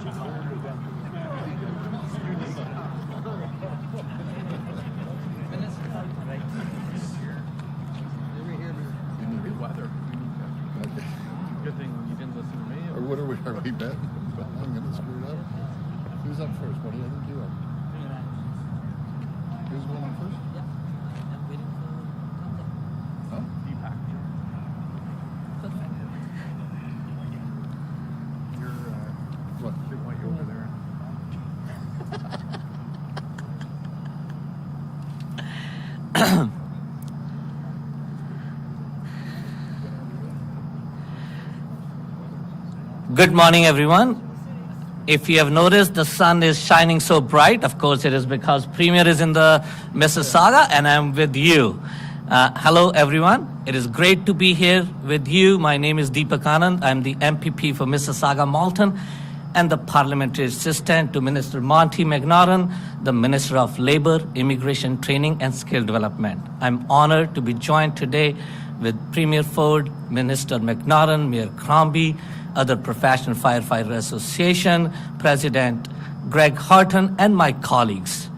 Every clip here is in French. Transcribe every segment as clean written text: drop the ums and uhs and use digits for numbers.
Good thing you didn't listen to me. Or what are we betting? I'm going to screw it up. Who's up first? What do you think you are? Who's going on first? Yeah. I'm waiting for something. Huh? Deepak. Perfect. What? They want you over there. Good morning, everyone. If you have noticed, the sun is shining so bright. Of course, it is because Premier is in the Mississauga, and I'm with you. Hello, everyone. It is great to be here with you. My name is Deepak Anand. I'm the MPP for Mississauga Malton and the Parliamentary Assistant to Minister Monty McNaughton, the Minister of Labour, Immigration Training and Skill Development. I'm honored to be joined today with Premier Ford, Minister McNaughton, Mayor Crombie, other Professional Firefighter Association, President Greg Horton, and my colleagues.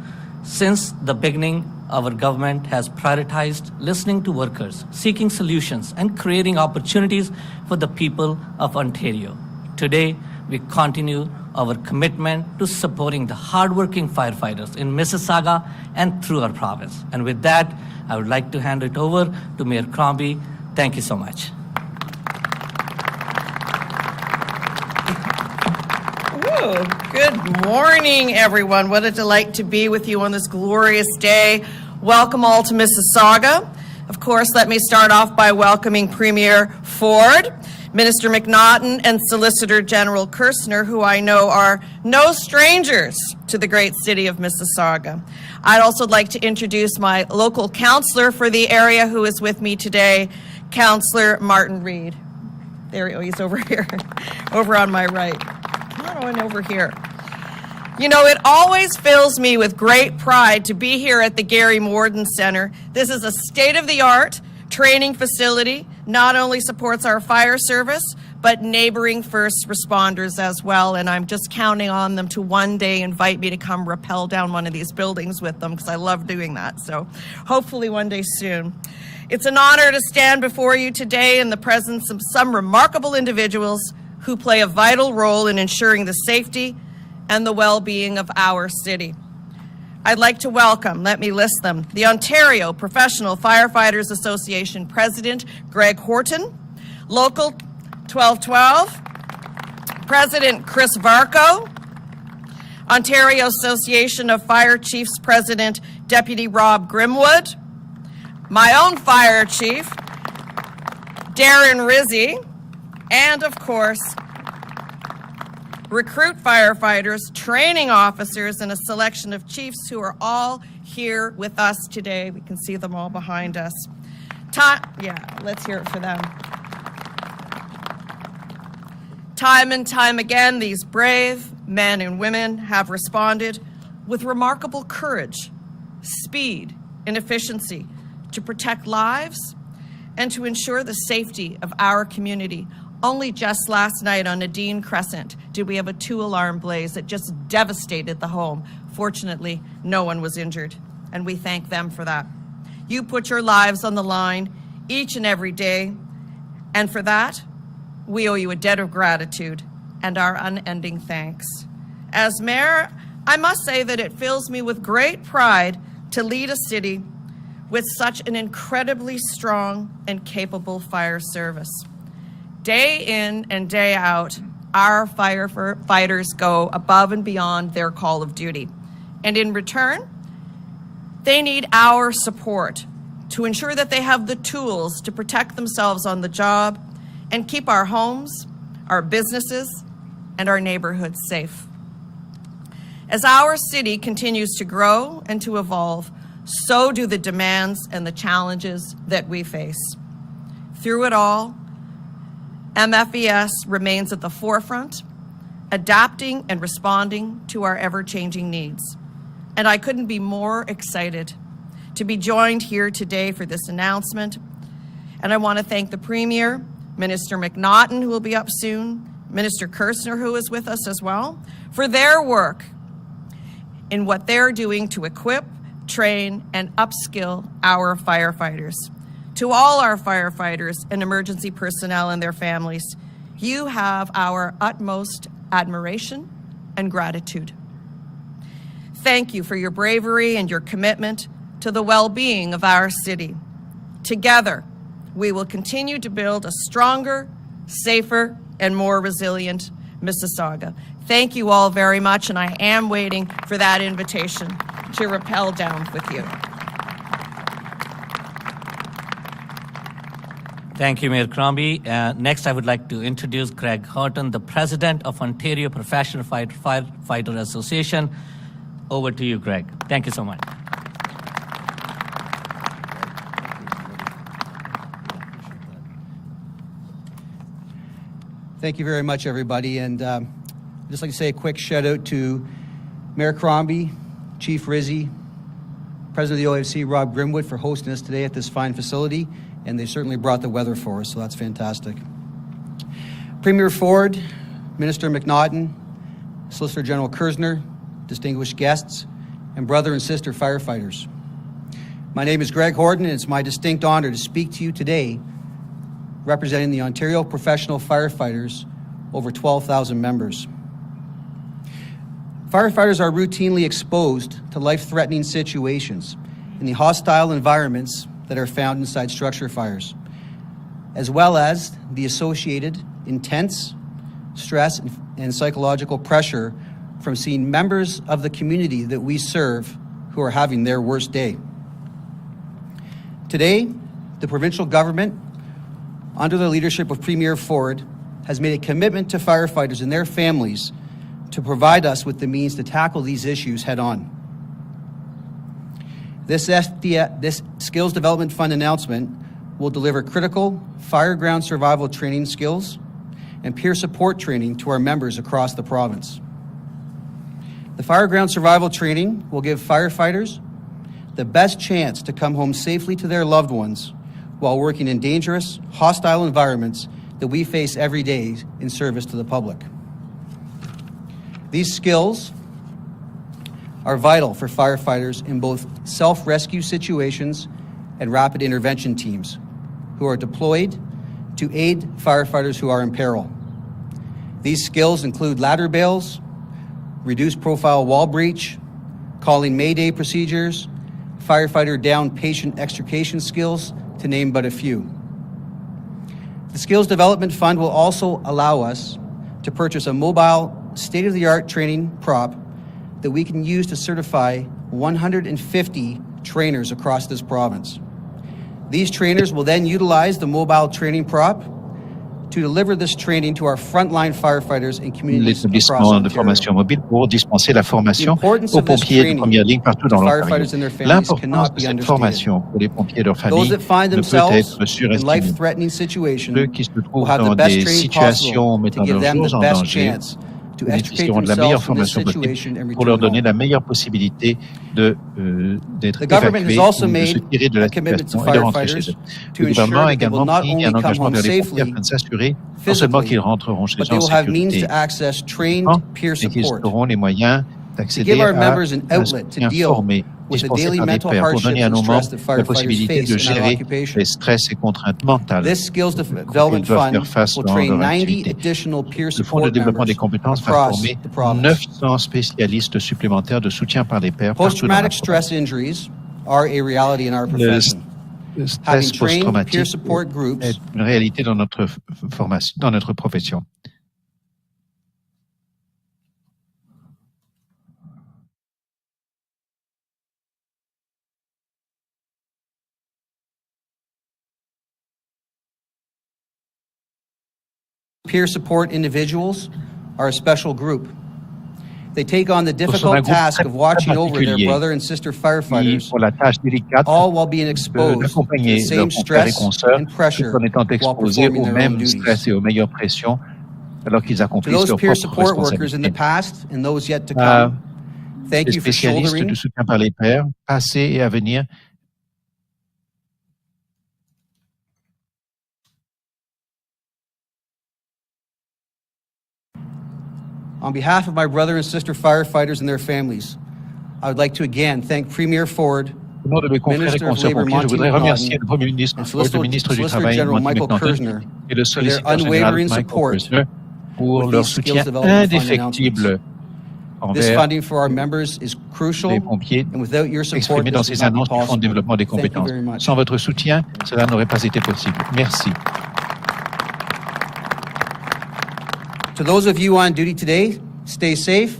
Since the beginning, our government has prioritized listening to workers, seeking solutions, and creating opportunities for the people of Ontario. Today, we continue our commitment to supporting the hardworking firefighters in Mississauga and through our province. And with that, I would like to hand it over to Mayor Crombie. Thank you so much. Good morning, everyone. What a delight to be with you on this glorious day. Welcome all to Mississauga. Of course, let me start off by welcoming Premier Ford, Minister McNaughton, and Solicitor General Kirstner, who I know are no strangers to the great city of Mississauga. I'd also like to introduce my local councillor for the area who is with me today, Councillor Martin Reid. There he is, he's over here, over on my right. And over here. You know, it always fills me with great pride to be here at the Gary Morden Centre. This is a state-of-the-art training facility, not only supports our fire service, but neighboring first responders as well. And I'm just counting on them to one day invite me to come rappel down one of these buildings with them, because I love doing that. So hopefully one day soon. It's an honor to stand before you today in the presence of some remarkable individuals who play a vital role in ensuring the safety and the well-being of our city. I'd like to welcome, let me list them, the Ontario Professional Firefighters Association President Greg Horton, Local 1212, President Chris Varco, Ontario Association of Fire Chiefs President Deputy Rob Grimwood, my own fire chief, Darren Rizzi, and of course, recruit firefighters, training officers, and a selection of chiefs who are all here with us today. We can see them all behind us. Let's hear it for them. Time and time again, these brave men and women have responded with remarkable courage, speed, and efficiency to protect lives and to ensure the safety of our community. Only just last night on Nadine Crescent did we have a 2-alarm blaze that just devastated the home. Fortunately, no one was injured, and we thank them for that. You put your lives on the line each and every day, and for that, we owe you a debt of gratitude and our unending thanks. As mayor, I must say that it fills me with great pride to lead a city with such an incredibly strong and capable fire service. Day in and day out, our firefighters go above and beyond their call of duty. And in return, they need our support to ensure that they have the tools to protect themselves on the job and keep our homes, our businesses, and our neighborhoods safe. As our city continues to grow and to evolve, so do the demands and the challenges that we face. Through it all, MFES remains at the forefront, adapting and responding to our ever-changing needs. And I couldn't be more excited to be joined here today for this announcement. And I want to thank the Premier, Minister McNaughton, who will be up soon, Minister Kirstner, who is with us as well, for their work in what they're doing to equip, train, and upskill our firefighters. To all our firefighters and emergency personnel and their families, you have our utmost admiration and gratitude. Thank you for your bravery and your commitment to the well-being of our city. Together, we will continue to build a stronger, safer, and more resilient Mississauga. Thank you all very much, and I am waiting for that invitation to rappel down with you. Thank you, Mayor Crombie. Next, I would like to introduce Greg Horton, the President of Ontario Professional Firefighter Association. Over to you, Greg. Thank you so much. Thank you very much, everybody. And I'd just like to say a quick shout out to Mayor Crombie, Chief Rizzi, President of the OFC, Rob Grimwood, for hosting us today at this fine facility. And they certainly brought the weather for us, so that's fantastic. Premier Ford, Minister McNaughton, Solicitor General Kirstner, distinguished guests, and brother and sister firefighters. My name is Greg Horton, and it's my distinct honor to speak to you today representing the Ontario Professional Firefighters, over 12,000 members. Firefighters are routinely exposed to life-threatening situations in the hostile environments that are found inside structure fires, as well as the associated intense stress and psychological pressure from seeing members of the community that we serve who are having their worst day. Today, the provincial government, under the leadership of Premier Ford, has made a commitment to firefighters and their families to provide us with the means to tackle these issues head on. This Skills Development Fund announcement will deliver critical fireground survival training skills and peer support training to our members across the province. The fireground survival training will give firefighters the best chance to come home safely to their loved ones while working in dangerous, hostile environments that we face every day in service to the public. These skills are vital for firefighters in both self-rescue situations and rapid intervention teams who are deployed to aid firefighters who are in peril. These skills include ladder bails, reduced profile wall breach, calling mayday procedures, firefighter down patient extrication skills, to name but a few. The Skills Development Fund will also allow us to purchase a mobile, state-of-the-art training prop that we can use to certify 150 trainers across this province. These trainers will then utilize the mobile training prop to deliver this training to our frontline firefighters and communities across l'établissement de Ontario. formation mobile pour dispenser la formation importance aux of this pompiers de training première ligne partout dans to l'Ontario. firefighters and their families L'importance cannot de be cette understated. formation pour les pompiers et leurs Those familles that find ne peut themselves être in surestimée. life-threatening situations Ceux qui se will trouvent have the dans best des training situations possible mettant to give leurs them jours the en best danger chance to extricate bénéficieront de la meilleure themselves from this formation possible situation and pour leur return donner home. la meilleure possibilité d'être The government has évacués also ou de se made tirer de a la commitment to situation et de rentrer firefighters chez eux. to Le gouvernement ensure a that they will également not pris only un come engagement home vers les pompiers safely afin de s'assurer non seulement physically, qu'ils rentreront chez but eux they en will have means sécurité, to access trained peer mais qu'ils support auront les moyens to d'accéder give our à members an un outlet to soutien deal formé, with the dispensé daily par des mental pairs pour hardships donner à and nos stress membres that la firefighters possibilité face de in our gérer occupation. les stress et contraintes mentales This Skills auxquelles Development ils doivent Fund faire face will dans train leur 90 activité. additional peer Le Fonds de support développement des members compétences va across former the province. 900 spécialistes supplémentaires de soutien par les pairs partout dans la Post-traumatic province. stress injuries are a reality in our Le profession. le Having stress trained peer post-traumatique support groups est une réalité dans notre formation, dans notre profession. peer support individuals are a special group. They take on the Ce sont un difficult groupe task très, of watching très over their particulier brother and sister qui firefighters, ont la tâche délicate all while being exposed to the d'accompagner same leurs confrères et stress consoeurs and tout pressure en étant while exposés performing aux their own mêmes duties. stress et aux meilleures pressions alors qu'ils To accomplissent those leurs peer propres support workers in the responsabilités. past and those yet to À come, thank les you for spécialistes shouldering de soutien par les pairs, passés et à venir, On behalf of my brother and sister firefighters and their families, I would like to again thank Premier Ford, Au nom de mes confrères et Minister of consoeurs Labour pompiers, je Monty voudrais remercier McNaughton le Premier ministre and Ford, le ministre du Solicitor Travail, General Monty Michael McNaughton, Kersner et le for their solliciteur général unwavering Michael support Kersner pour with leur these skills soutien development fund indéfectible This envers funding for our members is crucial, les pompiers, and without your support, exprimé dans this ces would not be annonces du Fonds de possible. développement des Thank you compétences. very much. Sans votre soutien, cela n'aurait pas été possible. Merci. To those of you on duty today, stay safe.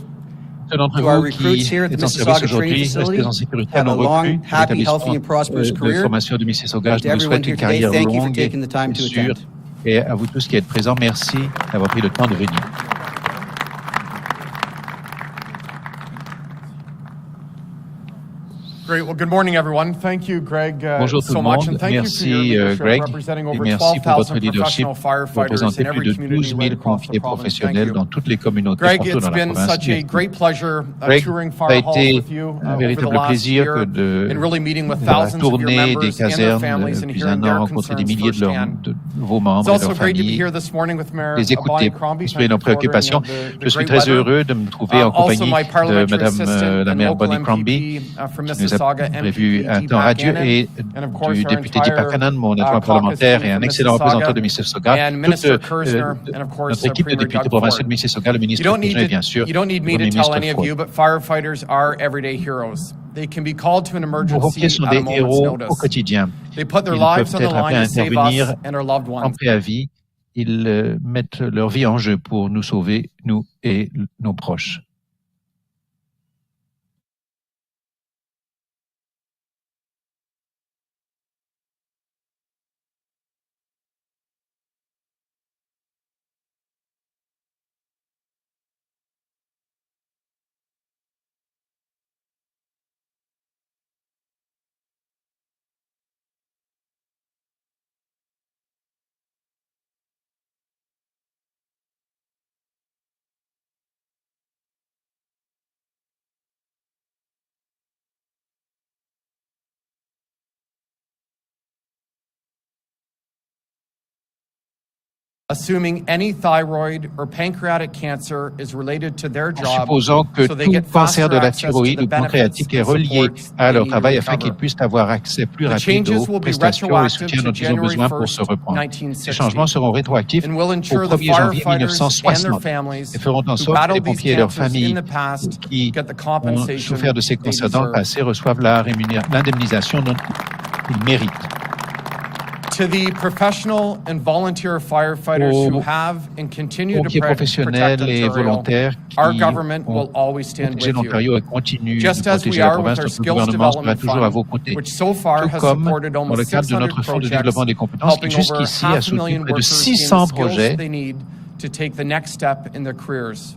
Ceux d'entre To our vous recruits qui here at the êtes en service Mississauga Training aujourd'hui, Facility, restez en sécurité à have a nos long, recrues. happy, healthy and prosperous de career. formation de Mississauga, And je to vous everyone souhaite here une today, carrière thank you for longue taking the time et to sûre. attend. Et à vous tous qui êtes présents, merci d'avoir pris le temps de venir. Great. Well, good morning, everyone. Thank you, Greg, Bonjour tout so le much, monde. and thank you for Merci your leadership Greg representing et over merci pour votre 12,000 leadership professional pour firefighters représenter in plus every de community 12 right 000 across the pompiers province. Thank professionnels you. dans toutes les communautés Greg, partout it's dans la been province. such a great pleasure Greg, touring ça a fire halls été with you un over the véritable last plaisir year que de and really meeting with faire la thousands of your tournée des members and their casernes families and depuis hearing un their an, rencontrer des concerns milliers firsthand. de vos It's membres et also leurs great to be familles, here this morning with Mayor les écouter, Bonnie Crombie. exprimer Thank nos you for ordering préoccupations. the Je suis great très weather. heureux de me trouver en Also, compagnie my de parliamentary Madame assistant la and maire local Bonnie Crombie, MPP from qui nous a Mississauga, prévu MPP un temps Deepak radieux, Anand, et and of course du our député Deepak entire Anand, mon adjoint caucus parlementaire team et un from excellent représentant de Mississauga, Mississauga. and Minister Toute Kersner, and of course notre équipe de Premier députés Doug provinciaux Ford. de Mississauga, le ministre You don't Kersner, bien sûr, need le me to Premier tell ministre any of Ford. you, but firefighters are everyday heroes. They can be called to an Vos emergency pompiers sont at a des moment's héros au notice. quotidien. They put their Ils lives peuvent on the être appelés line à to save intervenir us and our loved en ones. préavis. Ils mettent leur vie en jeu pour nous sauver, nous et nos proches. Assuming any thyroid or pancreatic cancer is related to their En job, supposant que so they tout get cancer de faster la access to thyroïde the ou pancréatique est benefits and relié supports à they leur need to travail afin recover. qu'ils puissent avoir accès plus The rapide changes aux will be prestations et retroactive soutien to dont ils ont January besoin pour 1st, se reprendre. Ces 1960, changements seront rétroactifs and will au ensure the 1er janvier firefighters and their 1960 families et feront en who sorte que les battled these pompiers et leurs cancers in familles the past qui get the ont compensation souffert de ces they cancers dans le deserve. passé reçoivent l'indemnisation dont ils méritent. To the professional and volunteer firefighters who Aux have and continue to pompiers protect professionnels et Ontario, volontaires our qui government will ont always stand protégé with you. l'Ontario et continuent de Just as we protéger la are with province, our notre skills gouvernement sera development toujours à vos fund, côtés. which so far Tout has comme supported dans le almost cadre de 600 notre fonds de projects, développement des compétences qui helping over jusqu'ici a half a soutenu million près de workers gain 600 the skills projets. they need to take the next step in their careers.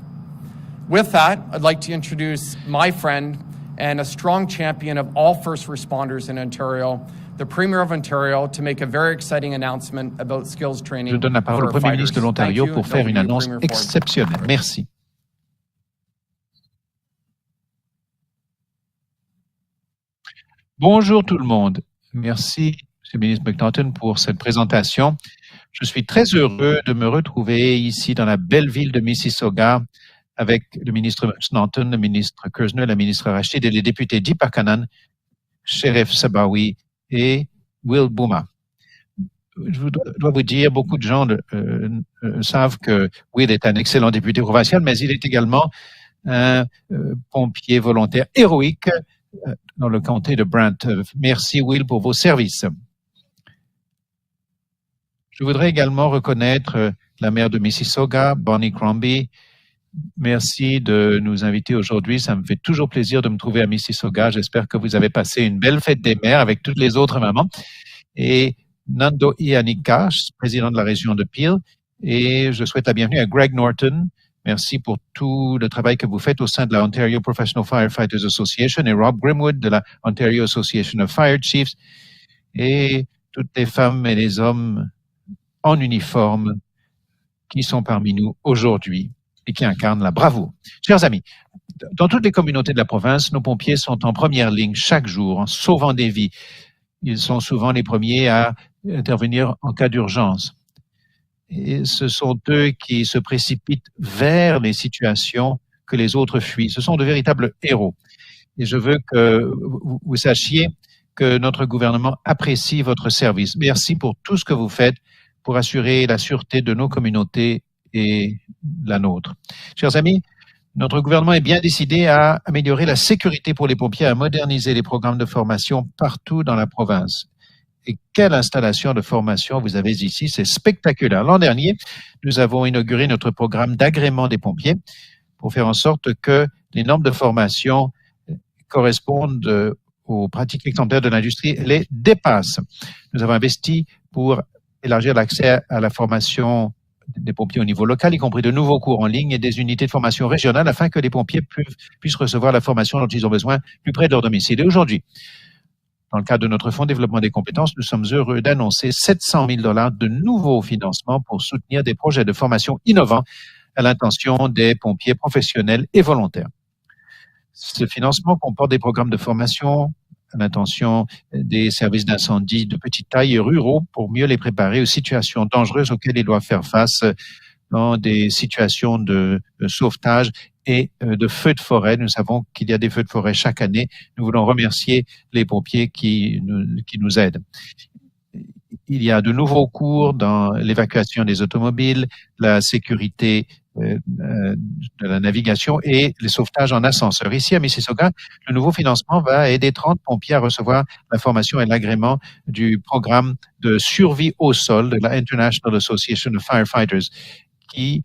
With that, I'd like to introduce my friend and a strong champion of all first responders in Ontario, the Premier of Ontario, to make a very exciting announcement about skills training. Je donne la parole au for Premier ministre de fighters. Thank l'Ontario you, pour and faire over une to you, annonce Premier Ford. exceptionnelle. Merci. Bonjour tout le monde. Merci, M. le ministre McNaughton, pour cette présentation. Je suis très heureux de me retrouver ici dans la belle ville de Mississauga avec le ministre McNaughton, le ministre Kersner, la ministre Rachid et les députés Deepak Anand, Sheriff Sabawi et Will Bouma. Je dois vous dire, beaucoup de gens savent que Will est un excellent député provincial, mais il est également un pompier volontaire héroïque dans le comté de Brant. Merci Will pour vos services. Je voudrais également reconnaître la maire de Mississauga, Bonnie Crombie. Merci de nous inviter aujourd'hui. Ça me fait toujours plaisir de me trouver à Mississauga. J'espère que vous avez passé une belle fête des mères avec toutes les autres mamans. Et Nando Ianika, président de la région de Peel. Et je souhaite la bienvenue à Greg Norton. Merci pour tout le travail que vous faites au sein de la Ontario Professional Firefighters Association et Rob Grimwood de la Ontario Association of Fire Chiefs et toutes les femmes et les hommes en uniforme qui sont parmi nous aujourd'hui et qui incarnent la bravoure. Chers amis, dans toutes les communautés de la province, nos pompiers sont en première ligne chaque jour en sauvant des vies. Ils sont souvent les premiers à intervenir en cas d'urgence. et ce sont eux qui se précipitent vers les situations que les autres fuient. Ce sont de véritables héros. Et je veux que vous sachiez que notre gouvernement apprécie votre service. Merci pour tout ce que vous faites pour assurer la sûreté de nos communautés et la nôtre. Chers amis, notre gouvernement est bien décidé à améliorer la sécurité pour les pompiers, à moderniser les programmes de formation partout dans la province. Et quelle installation de formation vous avez ici, c'est spectaculaire. L'an dernier, nous avons inauguré notre programme d'agrément des pompiers pour faire en sorte que les normes de formation correspondent aux pratiques exemplaires de l'industrie, les dépassent. Nous avons investi pour élargir l'accès à la formation des pompiers au niveau local, y compris de nouveaux cours en ligne et des unités de formation régionales afin que les pompiers puissent recevoir la formation dont ils ont besoin plus près de leur domicile. Et aujourd'hui, dans le cadre de notre Fonds de développement des compétences, nous sommes heureux d'annoncer 700 000 $ de nouveaux financements pour soutenir des projets de formation innovants à l'intention des pompiers professionnels et volontaires. Ce financement comporte des programmes de formation à l'intention des services d'incendie de petite taille et ruraux pour mieux les préparer aux situations dangereuses auxquelles ils doivent faire face dans des situations de sauvetage et de feux de forêt. Nous savons qu'il y a des feux de forêt chaque année. Nous voulons remercier les pompiers qui nous aident. Il y a de nouveaux cours dans l'évacuation des automobiles, la sécurité de la navigation et les sauvetages en ascenseur. Ici à Mississauga, le nouveau financement va aider 30 pompiers à recevoir la formation et l'agrément du programme de survie au sol de la International Association of Firefighters, qui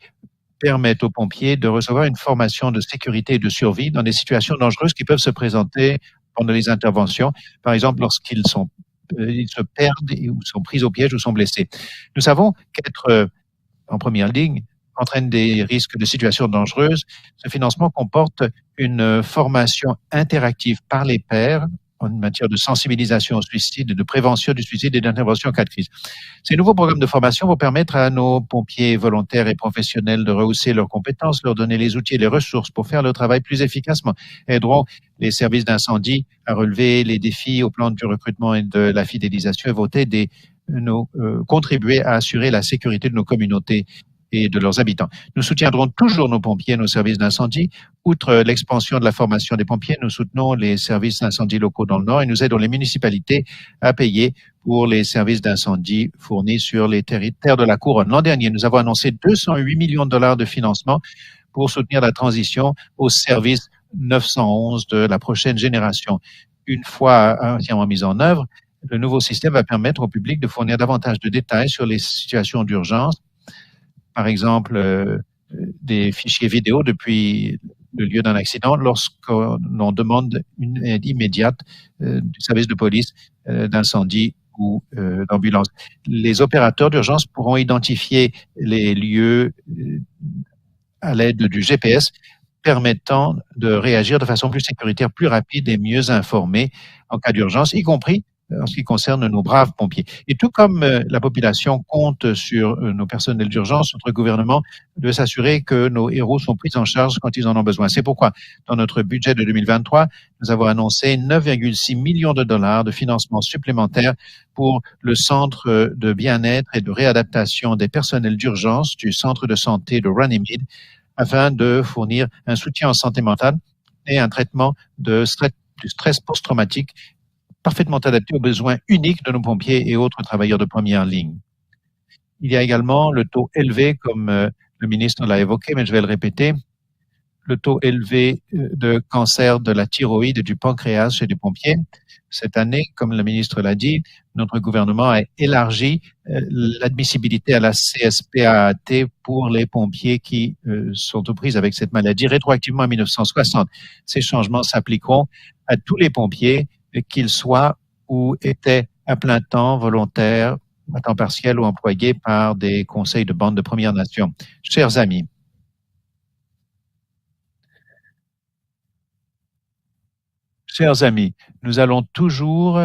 permettent aux pompiers de recevoir une formation de sécurité et de survie dans des situations dangereuses qui peuvent se présenter pendant les interventions, par exemple lorsqu'ils se perdent ou sont pris au piège ou sont blessés. Nous savons qu'être en première ligne entraîne des risques de situations dangereuses. Ce financement comporte une formation interactive par les pairs en matière de sensibilisation au suicide, de prévention du suicide et d'intervention en cas de crise. Ces nouveaux programmes de formation vont permettre à nos pompiers volontaires et professionnels de rehausser leurs compétences, leur donner les outils et les ressources pour faire leur travail plus efficacement, aideront les services d'incendie à relever les défis au plan du recrutement et de la fidélisation et vont aider contribuer à assurer la sécurité de nos communautés et de leurs habitants. Nous soutiendrons toujours nos pompiers et nos services d'incendie. Outre l'expansion de la formation des pompiers, nous soutenons les services d'incendie locaux dans le Nord et nous aidons les municipalités à payer pour les services d'incendie fournis sur les territoires de la Couronne. L'an dernier, nous avons annoncé 208 millions de $ de financement pour soutenir la transition au service 911 de la prochaine génération. Une fois entièrement mis en œuvre, le nouveau système va permettre au public de fournir davantage de détails sur les situations d'urgence, par exemple des fichiers vidéo depuis le lieu d'un accident lorsqu'on demande une aide immédiate du service de police, d'incendie ou d'ambulance. Les opérateurs d'urgence pourront identifier les lieux à l'aide du GPS, permettant de réagir de façon plus sécuritaire, plus rapide et mieux informée en cas d'urgence, y compris en ce qui concerne nos braves pompiers. Et tout comme la population compte sur nos personnels d'urgence, notre gouvernement doit s'assurer que nos héros sont pris en charge quand ils en ont besoin. C'est pourquoi, dans notre budget de 2023, nous avons annoncé 9,6 millions de $ de financement supplémentaire pour le centre de bien-être et de réadaptation des personnels d'urgence du centre de santé de Runnymede, afin de fournir un soutien en santé mentale et un traitement du stress post-traumatique parfaitement adapté aux besoins uniques de nos pompiers et autres travailleurs de première ligne. Il y a également le taux élevé, comme le ministre l'a évoqué, mais je vais le répéter, le taux élevé de cancer de la thyroïde et du pancréas chez les pompiers. Cette année, comme le ministre l'a dit, notre gouvernement a élargi l'admissibilité à la CSPAAT pour les pompiers qui sont aux prises avec cette maladie rétroactivement en 1960. Ces changements s'appliqueront à tous les pompiers, qu'ils soient ou étaient à plein temps, volontaires, à temps partiel ou employés par des conseils de bande de Premières Nations. Chers amis, nous allons toujours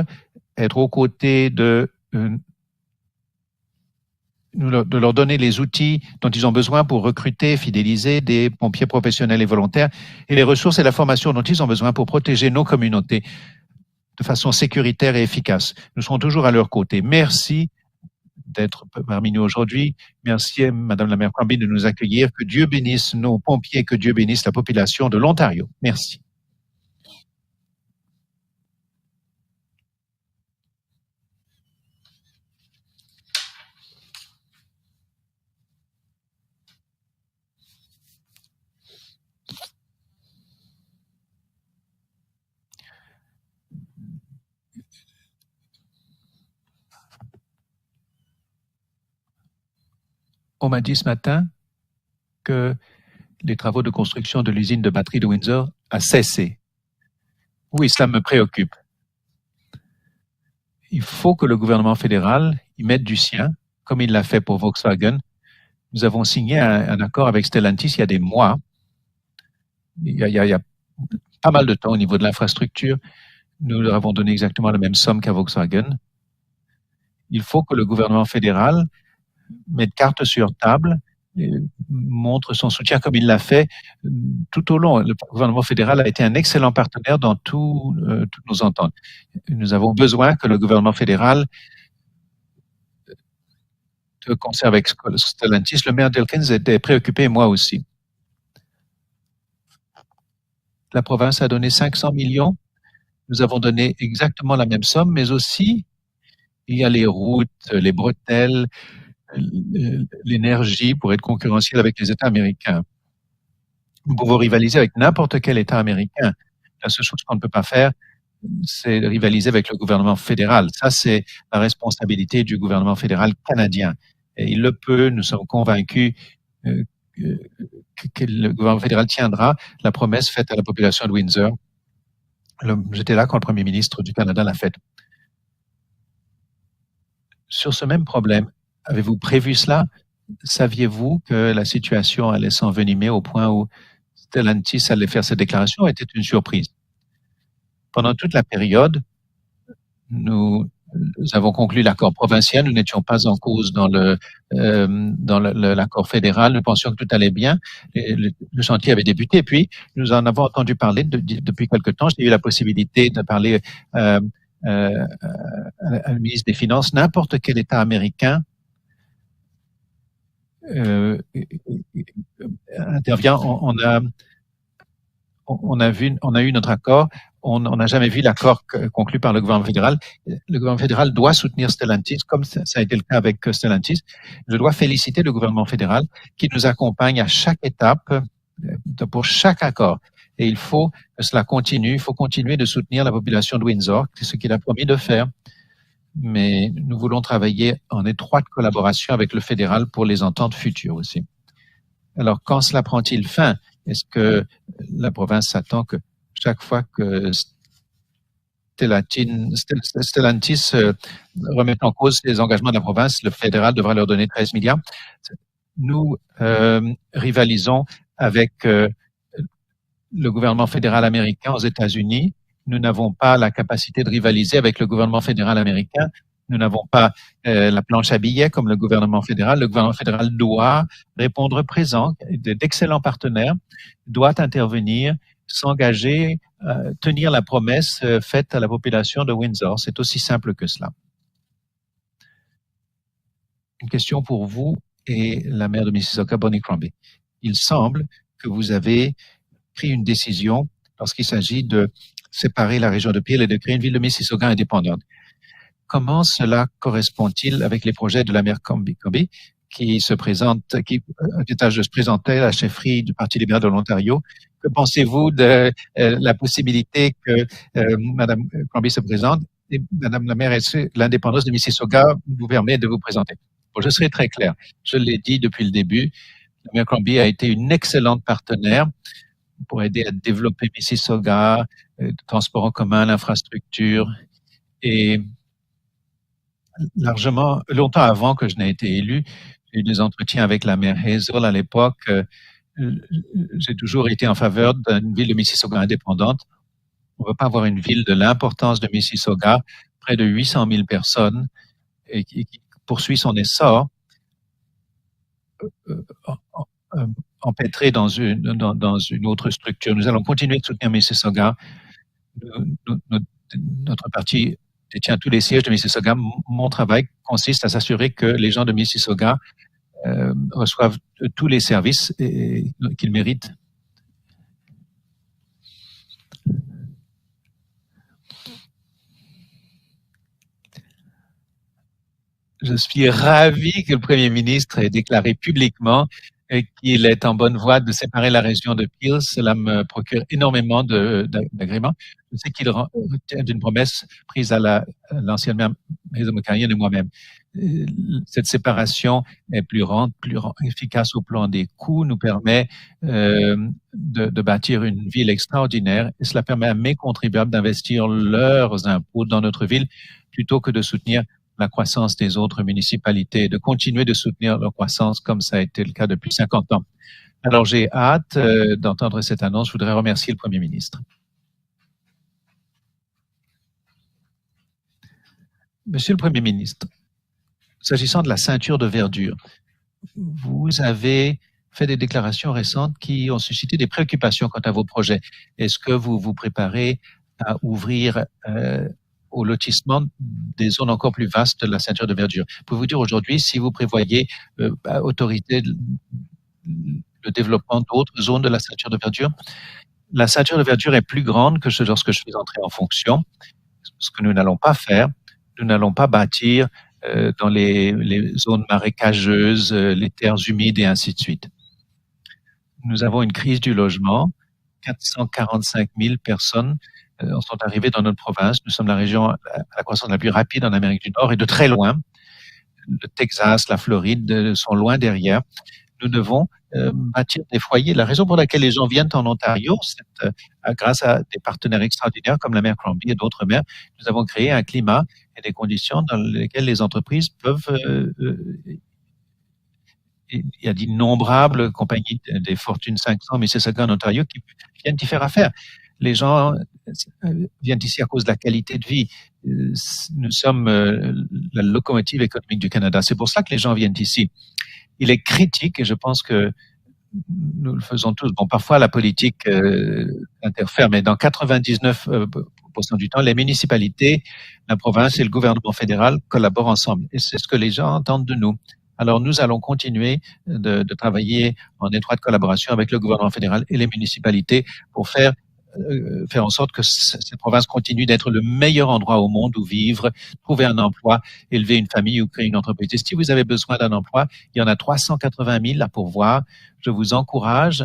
être aux côtés de leur donner les outils dont ils ont besoin pour recruter, fidéliser des pompiers professionnels et volontaires et les ressources et la formation dont ils ont besoin pour protéger nos communautés de façon sécuritaire et efficace. Nous serons toujours à leur côté. Merci d'être parmi nous aujourd'hui. Merci, Madame la maire Crombie, de nous accueillir. Que Dieu bénisse nos pompiers, que Dieu bénisse la population de l'Ontario. Merci. On m'a dit ce matin que les travaux de construction de l'usine de batterie de Windsor a cessé. Oui, cela me préoccupe. Il faut que le gouvernement fédéral y mette du sien, comme il l'a fait pour Volkswagen. Nous avons signé un accord avec Stellantis il y a des mois. Il y a pas mal de temps au niveau de l'infrastructure. Nous leur avons donné exactement la même somme qu'à Volkswagen. Il faut que le gouvernement fédéral mette carte sur table, montre son soutien comme il l'a fait tout au long. Le gouvernement fédéral a été un excellent partenaire dans toutes nos ententes. Nous avons besoin que le gouvernement fédéral conserve avec Stellantis. Le maire d'Elkins était préoccupé, moi aussi. La province a donné 500 millions. Nous avons donné exactement la même somme, mais aussi il y a les routes, les bretelles, l'énergie pour être concurrentiel avec les États américains. Nous pouvons rivaliser avec n'importe quel État américain. La seule chose qu'on ne peut pas faire, c'est rivaliser avec le gouvernement fédéral. Ça, c'est la responsabilité du gouvernement fédéral canadien. Et il le peut, nous sommes convaincus que le gouvernement fédéral tiendra la promesse faite à la population de Windsor. J'étais là quand le premier ministre du Canada l'a faite. Sur ce même problème, avez-vous prévu cela? Saviez-vous que la situation allait s'envenimer au point où Stellantis allait faire cette déclaration? Était une surprise. Pendant toute la période, nous avons conclu l'accord provincial. Nous n'étions pas en cause dans l'accord fédéral. Nous pensions que tout allait bien. Le chantier avait débuté. Puis, nous en avons entendu parler depuis quelque temps. J'ai eu la possibilité de parler à le ministre des Finances. N'importe quel État américain intervient. On a eu notre accord. On n'a jamais vu l'accord conclu par le gouvernement fédéral. Le gouvernement fédéral doit soutenir Stellantis, comme ça a été le cas avec Stellantis. Je dois féliciter le gouvernement fédéral qui nous accompagne à chaque étape pour chaque accord. Et il faut que cela continue. Il faut continuer de soutenir la population de Windsor, c'est ce qu'il a promis de faire. Mais nous voulons travailler en étroite collaboration avec le fédéral pour les ententes futures aussi. Alors, quand cela prend-il fin? Est-ce que la province s'attend que chaque fois que Stellantis remet en cause les engagements de la province, le fédéral devra leur donner 13 milliards? Nous rivalisons avec le gouvernement fédéral américain aux États-Unis. Nous n'avons pas la capacité de rivaliser avec le gouvernement fédéral américain. Nous n'avons pas la planche à billets comme le gouvernement fédéral. Le gouvernement fédéral doit répondre présent, d'excellents partenaires, doit intervenir, s'engager, tenir la promesse faite à la population de Windsor. C'est aussi simple que cela. Une question pour vous et la maire de Mississauga, Bonnie Crombie. Il semble que vous avez pris une décision lorsqu'il s'agit de séparer la région de Peel et de créer une ville de Mississauga indépendante. Comment cela correspond-il avec les projets de la maire Crombie qui envisage de se présenter à la chefferie du Parti libéral de l'Ontario? Que pensez-vous de la possibilité que Madame Crombie se présente et Madame la maire, l'indépendance de Mississauga vous permet de vous présenter? Bon, je serai très clair. Je l'ai dit depuis le début. La maire Crombie a été une excellente partenaire pour aider à développer Mississauga, le transport en commun, l'infrastructure. Et longtemps avant que je n'ai été élu, j'ai eu des entretiens avec la maire Hazel à l'époque. J'ai toujours été en faveur d'une ville de Mississauga indépendante. On ne veut pas avoir une ville de l'importance de Mississauga, près de 800 000 personnes, et qui poursuit son essor, empêtré dans une autre structure. Nous allons continuer de soutenir Mississauga. Notre parti détient tous les sièges de Mississauga. Mon travail consiste à s'assurer que les gens de Mississauga reçoivent tous les services qu'ils méritent. Je suis ravi que le Premier ministre ait déclaré publiquement qu'il est en bonne voie de séparer la région de Peel. Cela me procure énormément d'agréments. Je sais qu'il retient d'une promesse prise à l'ancienne maire Hazel McCallion et moi-même. Cette séparation est plus efficace au plan des coûts, nous permet de bâtir une ville extraordinaire et cela permet à mes contribuables d'investir leurs impôts dans notre ville plutôt que de soutenir la croissance des autres municipalités, de continuer de soutenir leur croissance comme ça a été le cas depuis 50 ans. Alors j'ai hâte d'entendre cette annonce. Je voudrais remercier le Premier ministre. Monsieur le Premier ministre, s'agissant de la ceinture de verdure, vous avez fait des déclarations récentes qui ont suscité des préoccupations quant à vos projets. Est-ce que vous vous préparez à ouvrir au lotissement des zones encore plus vastes de la ceinture de verdure? Pouvez-vous dire aujourd'hui si vous prévoyez autoriser le développement d'autres zones de la ceinture de verdure? La ceinture de verdure est plus grande que lorsque je suis entré en fonction. Ce que nous n'allons pas faire, nous n'allons pas bâtir dans les zones marécageuses, les terres humides et ainsi de suite. Nous avons une crise du logement. 445 000 personnes sont arrivées dans notre province. Nous sommes la région à la croissance la plus rapide en Amérique du Nord et de très loin. Le Texas, la Floride sont loin derrière. Nous devons bâtir des foyers. La raison pour laquelle les gens viennent en Ontario, c'est grâce à des partenaires extraordinaires comme la maire Crombie et d'autres maires. Nous avons créé un climat et des conditions dans lesquelles les entreprises peuvent il y a d'innombrables compagnies des Fortune 500, Mississauga en Ontario, qui viennent y faire affaire. Les gens viennent ici à cause de la qualité de vie. Nous sommes la locomotive économique du Canada. C'est pour ça que les gens viennent ici. Il est critique, et je pense que nous le faisons tous. Bon, parfois la politique interfère, mais dans 99% du temps, les municipalités, la province et le gouvernement fédéral collaborent ensemble. Et c'est ce que les gens entendent de nous. Alors, nous allons continuer de travailler en étroite collaboration avec le gouvernement fédéral et les municipalités pour faire en sorte que cette province continue d'être le meilleur endroit au monde où vivre, trouver un emploi, élever une famille ou créer une entreprise. Et si vous avez besoin d'un emploi, il y en a 380 000 à pourvoir. Je vous encourage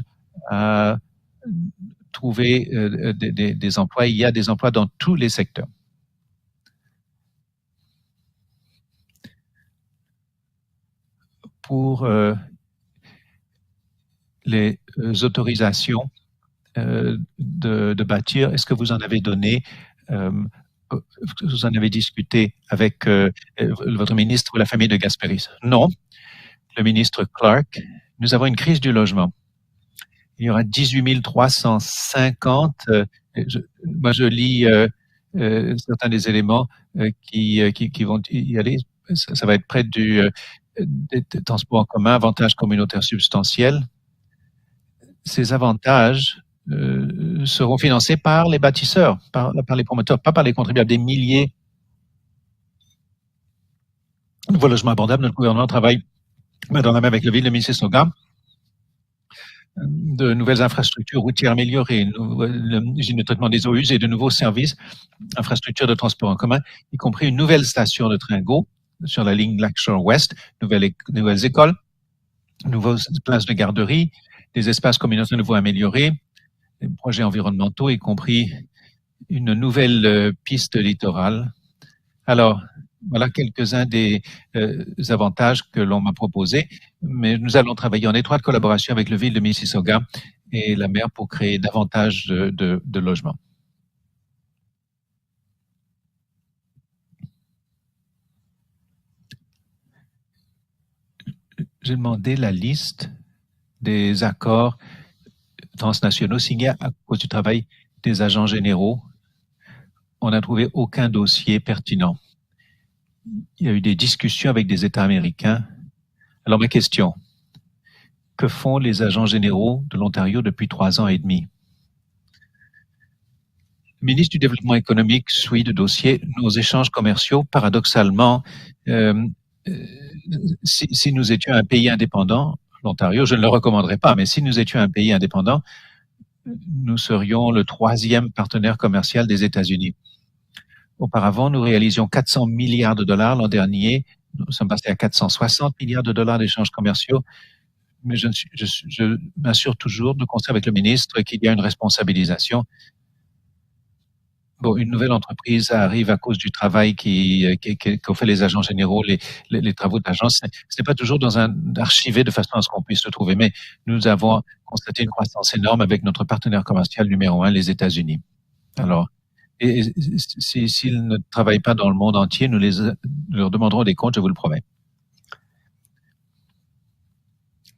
à trouver des emplois. Il y a des emplois dans tous les secteurs. Pour les autorisations de bâtir, est-ce que vous en avez donné, vous en avez discuté avec votre ministre ou la famille de Gasperis? Non. Le ministre Clark, nous avons une crise du logement. Il y aura 18 350, moi je lis certains des éléments qui vont y aller, ça va être près des transports en commun, avantages communautaires substantiels. Ces avantages seront financés par les bâtisseurs, par les promoteurs, pas par les contribuables. Des milliers de nouveaux logements abordables. Notre gouvernement travaille main dans la main avec la ville de Mississauga. De nouvelles infrastructures routières améliorées, une usine de traitement des eaux usées, de nouveaux services, infrastructures de transport en commun, y compris une nouvelle station de train GO sur la ligne Lakeshore West, nouvelles écoles, nouvelles places de garderie, des espaces communautaires nouveaux améliorés, des projets environnementaux, y compris une nouvelle piste littorale. Alors, voilà quelques-uns des avantages que l'on m'a proposés, mais nous allons travailler en étroite collaboration avec le ville de Mississauga et la maire pour créer davantage de logements. J'ai demandé la liste des accords transnationaux signés à cause du travail des agents généraux. On n'a trouvé aucun dossier pertinent. Il y a eu des discussions avec des États américains. Alors ma question, que font les agents généraux de l'Ontario depuis 3 ans et demi? Le ministre du Développement économique suit de dossier nos échanges commerciaux. Paradoxalement, si nous étions un pays indépendant, l'Ontario, je ne le recommanderais pas, mais si nous étions un pays indépendant, nous serions le 3e partenaire commercial des États-Unis. Auparavant, nous réalisions 400 milliards de dollars l'an dernier. Nous sommes passés à 460 milliards de dollars d'échanges commerciaux. Mais je m'assure toujours de concert avec le ministre qu'il y a une responsabilisation. Bon, une nouvelle entreprise arrive à cause du travail qu'ont fait les agents généraux, les travaux de l'agence. Ce n'est pas toujours dans un archivé de façon à ce qu'on puisse le trouver, mais nous avons constaté une croissance énorme avec notre partenaire commercial numéro 1, les États-Unis. Alors, s'ils ne travaillent pas dans le monde entier, nous leur demanderons des comptes, je vous le promets.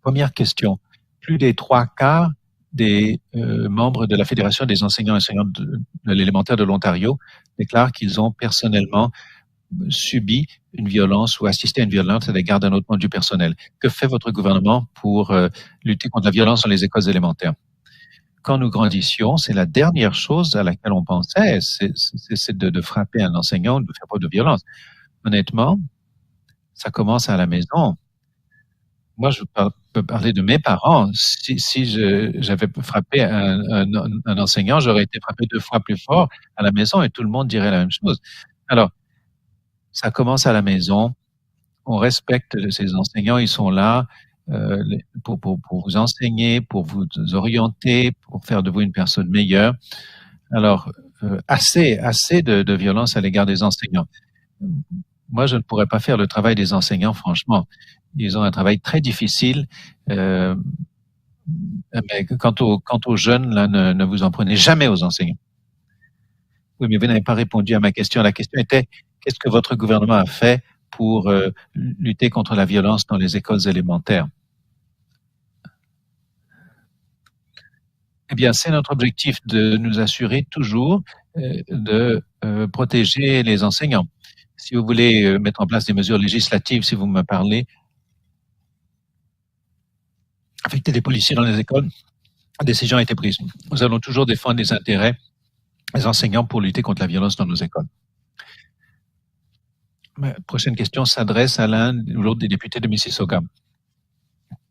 Première question. Plus des 3/4 des membres de la Fédération des enseignants et enseignantes de l'élémentaire de l'Ontario déclarent qu'ils ont personnellement subi une violence ou assisté à une violence à l'égard d'un autre membre du personnel. Que fait votre gouvernement pour lutter contre la violence dans les écoles élémentaires? Quand nous grandissions, c'est la dernière chose à laquelle on pensait, c'est de frapper un enseignant, de faire preuve de violence. Honnêtement, ça commence à la maison. Moi, je peux parler de mes parents. Si j'avais frappé un enseignant, j'aurais été frappé 2 fois plus fort à la maison et tout le monde dirait la même chose. Alors, ça commence à la maison. On respecte ces enseignants. Ils sont là pour vous enseigner, pour vous orienter, pour faire de vous une personne meilleure. Alors, assez de violence à l'égard des enseignants. Moi, je ne pourrais pas faire le travail des enseignants, franchement. Ils ont un travail très difficile. Mais quant aux jeunes, là, ne vous en prenez jamais aux enseignants. Oui, mais vous n'avez pas répondu à ma question. La question était, qu'est-ce que votre gouvernement a fait pour lutter contre la violence dans les écoles élémentaires? Eh bien, c'est notre objectif de nous assurer toujours de protéger les enseignants. Si vous voulez mettre en place des mesures législatives, si vous me parlez, affecter les policiers dans les écoles, la décision a été prise. Nous allons toujours défendre les intérêts des enseignants pour lutter contre la violence dans nos écoles. Ma prochaine question s'adresse à l'un ou l'autre des députés de Mississauga.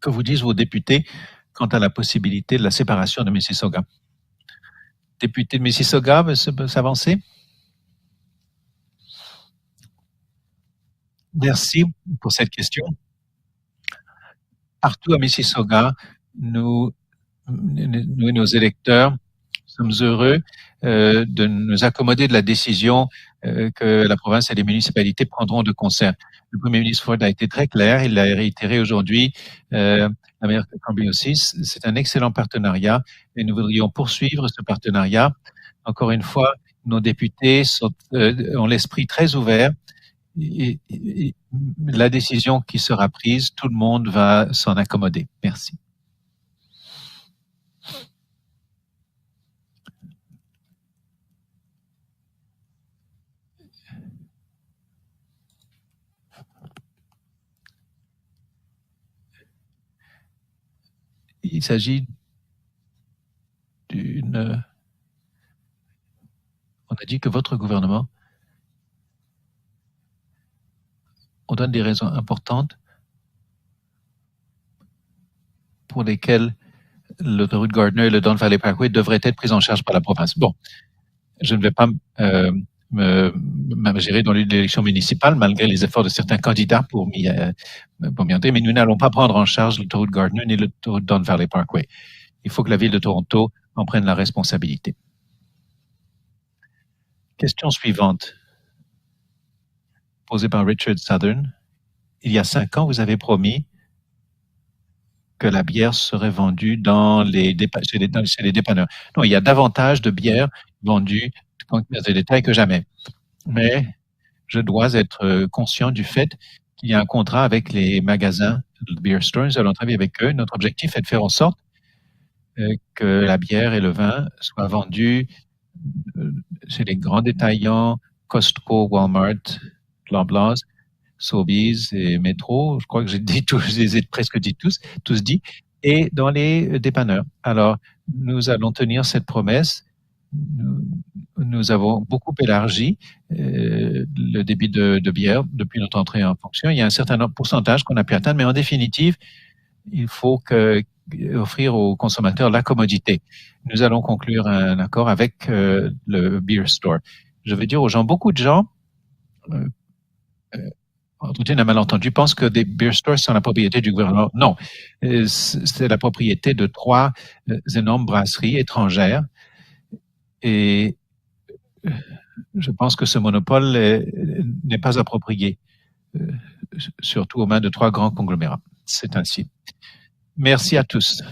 Que vous disent vos députés quant à la possibilité de la séparation de Mississauga? Député de Mississauga, veut s'avancer? Merci pour cette question. Partout à Mississauga, nous et nos électeurs sommes heureux de nous accommoder de la décision que la province et les municipalités prendront de concert. Le Premier ministre Ford a été très clair, il l'a réitéré aujourd'hui, la maire Crombie aussi. C'est un excellent partenariat et nous voudrions poursuivre ce partenariat. Encore une fois, nos députés ont l'esprit très ouvert. Et la décision qui sera prise, tout le monde va s'en accommoder. Merci. Il s'agit d'une... On a dit que votre gouvernement on donne des raisons importantes pour lesquelles l'autoroute Gardner et le Don Valley Parkway devraient être pris en charge par la province. Bon, je ne vais pas m'ingérer dans l'élection municipale, malgré les efforts de certains candidats pour m'y entrer, mais nous n'allons pas prendre en charge l'autoroute Gardner ni l'autoroute Don Valley Parkway. Il faut que la ville de Toronto en prenne la responsabilité. Question suivante. Posé par Richard Southern. Il y a 5 ans, vous avez promis que la bière serait vendue chez les dépanneurs. Non, il y a davantage de bière vendue dans les détails que jamais. Mais je dois être conscient du fait qu'il y a un contrat avec les magasins de beer stores. Nous allons travailler avec eux. Notre objectif est de faire en sorte que la bière et le vin soient vendus chez les grands détaillants, Costco, Walmart, Loblaws, Sobeys et Metro. Je crois que je les ai presque tous dit, et dans les dépanneurs. Alors, nous allons tenir cette promesse. Nous nous avons beaucoup élargi le débit de bière depuis notre entrée en fonction. Il y a un certain pourcentage qu'on a pu atteindre, mais en définitive, il faut offrir aux consommateurs la commodité. Nous allons conclure un accord avec le Beer Store. Je veux dire aux gens, beaucoup de gens, entretiennent un malentendu, pensent que des beer stores sont la propriété du gouvernement. Non, c'est la propriété de 3 énormes brasseries étrangères. Et je pense que ce monopole n'est pas approprié, surtout aux mains de 3 grands conglomérats. C'est ainsi. Merci à tous.